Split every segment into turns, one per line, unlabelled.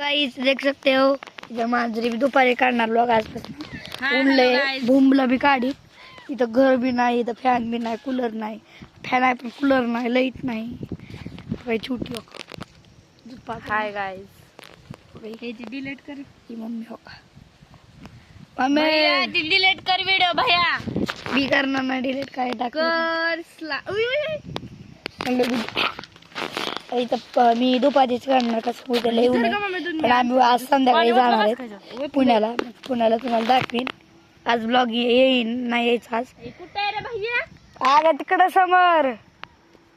Guys देख सकते हो इधर मांजरी भी दोपहर काढणार लोग आजपासून उनले भूमला भी काढी इथं घर भी नाही इथं फॅन भी नाही कूलर नाही फॅन आहे पण कूलर नाही लाईट नाही काही छोटी लोक
हाय गाइस हे डिलीट कर
ही मम्मी हो का मम्मी
डिलीट कर व्हिडिओ भैया
मी करणार नाही डिलीट काय
कर
इथं मी दुपारीच काढणार कसं उद्याला येऊ नये पण आम्ही आज संध्याकाळी जाणार आहेत पुण्याला तुम्हाला दाखवीन आज ब्लॉग येईन नाही यायचं आज
कुठे आहे रे भैया
आगा तिकडं समोर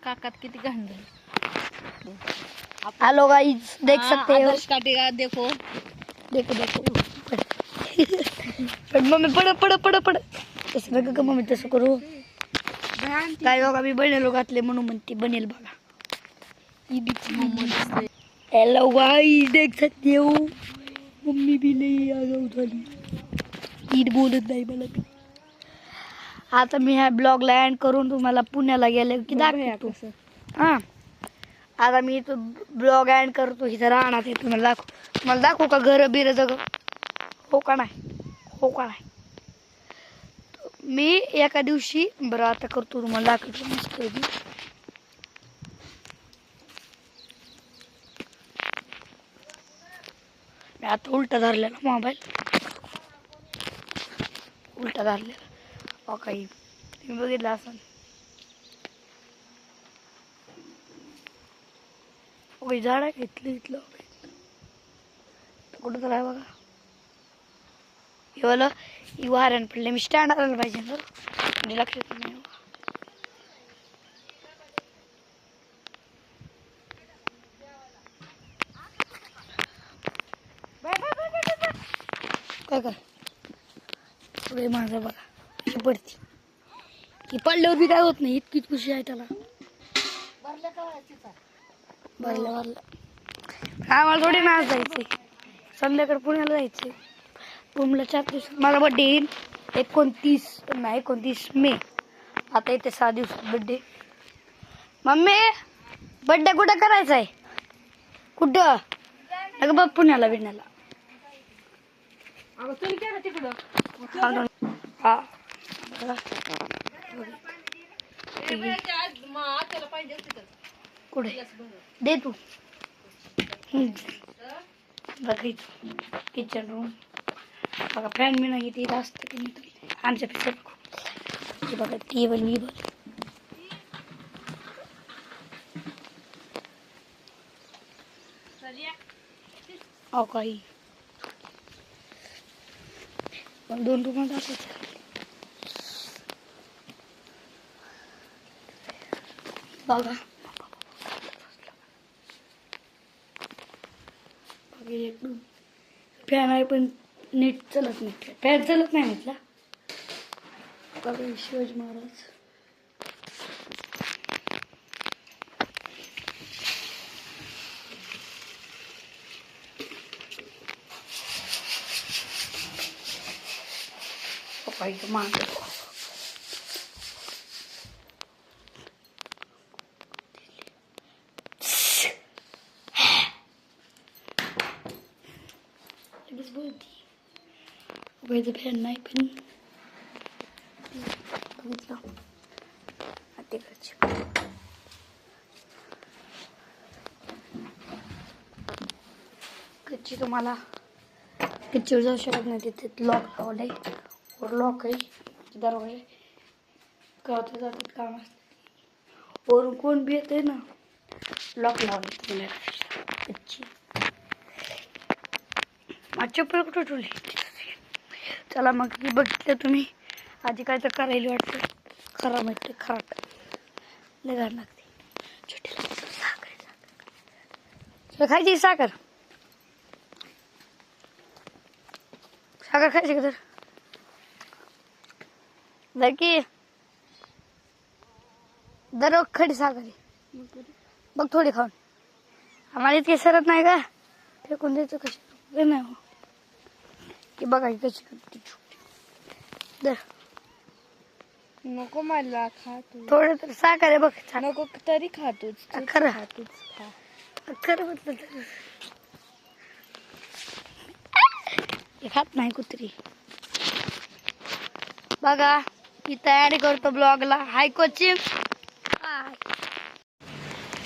काकात किती घाण
हेलो गाइस देख सकते हो
आदर्श काटेगा देखो
देखो पण मम्मी पड तसं नका का मम्मी तसं करू काय लोक आम्ही बनेलो घातले म्हणून म्हणते बनेल बघा हेलो गाइस देख सकते हो मम्मी भी नाही आगाऊ झाली नीट बोलत नाही मला आता मी ह्या ब्लॉग लँड करून तुम्हाला पुण्याला गेले की दाखवतो हा आता मी तो ब्लॉग एंड करतो इथं राहणार आहे तुम्हाला दाखवू का घर बिर जग हो का नाही मी एका दिवशी बरं आता करतो तुम्हाला दाखवतो मस्त मी आता उलटा धरलेला मोबाईल उलटा धरलेला काही तुम्ही बघितलं असं झाड आहे इथलं कुठं तर आहे बघा हे वाला ही वाऱ्यानं पडले मी स्टँड आला पाहिजे ना म्हणजे लक्षात नाही काय पुढे माझं बघा पडते की पडल्यावर बी काय होत नाही इतकीच खुशी आहे त्याला भरलं आम्हाला थोडी नाच जायचंय संध्याकाळी पुण्याला जायचंय पुण्याला 4 दिवस माझा बड्डे येईल 29 मे आता येते 6 दिवसात बड्डे मम्मी बड्डे कुठं करायचा आहे कुठं अगं बघ पुण्याला बिण्याला हा कुठे दे तू बघायचं किचन रूम बघा फॅन मी नाही ते असतं की नाही आमच्या पेक्षा बघा टेबल काही पण 2 रूम दाखवायचं बघा फॅन आहे पण नीट चलत नाही फॅन चलत नाही म्हटलं बघा शिवाजी महाराज पप्पा मान बोलती फॅन नाही पण बघितलं कच्ची तुम्हाला कच्चीवर जाऊ शकत नाही तिथे लॉक लावलंय वर लॉक आहे दरवाजे गावात जातात काम असते वरून कोण बी येते ना लॉक लावले तुम्हाला कच्ची माझी चप्पल कुठं ठेवली चला मग ही बघितलं तुम्ही आधी काय तर करायला वाटतं खरा वाटतं खराट लय घाण लागते छोटी साखर खायची साखर खायची का तर जर की दर खडी साखर बघ थोडी खाऊन आम्हाला इतकी सरत नाही का फेकून द्यायचं कशी नाही हो की बघा कशी करते दर
नको मला खा तू
थोडं तर साखर आहे बघ
नको तरी खातोच
खरं
खातोच खा
खरं म्हटलं तर हे खात नाही कुत्री. बघा ही तयारी करतो ब्लॉगला. हाय कोचिंग.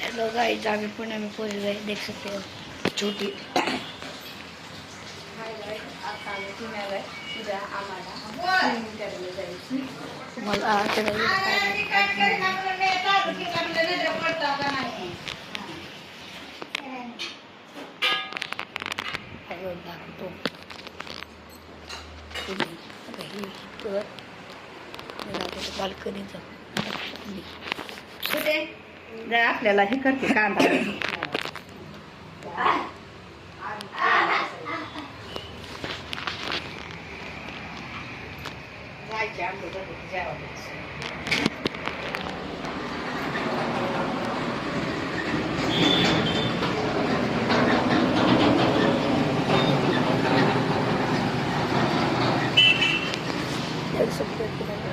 हेलो गाइस, आम्ही पुणे में पहुंच गए, देख सकते हो छोटी. तुम्हाला दाखवतो. बाल्कनीचा
आपल्याला हे करते कांदा.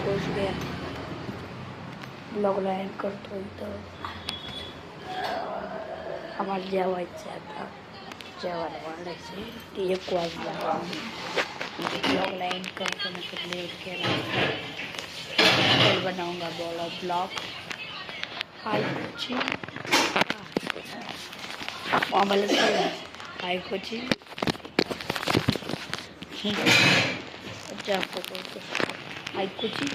पहुंच गया. ब्लॉगला एंड करतो इथं. आम्हाला जेवायचं आता. जेवायला वाढायचं ते 1 वाजला. ब्लॉगला एंड करतो ना, तर लेट केला. कल बनाऊंगा ब्लॉग. हाय कोची. आम्हाला हाय कोची. हाय कोची.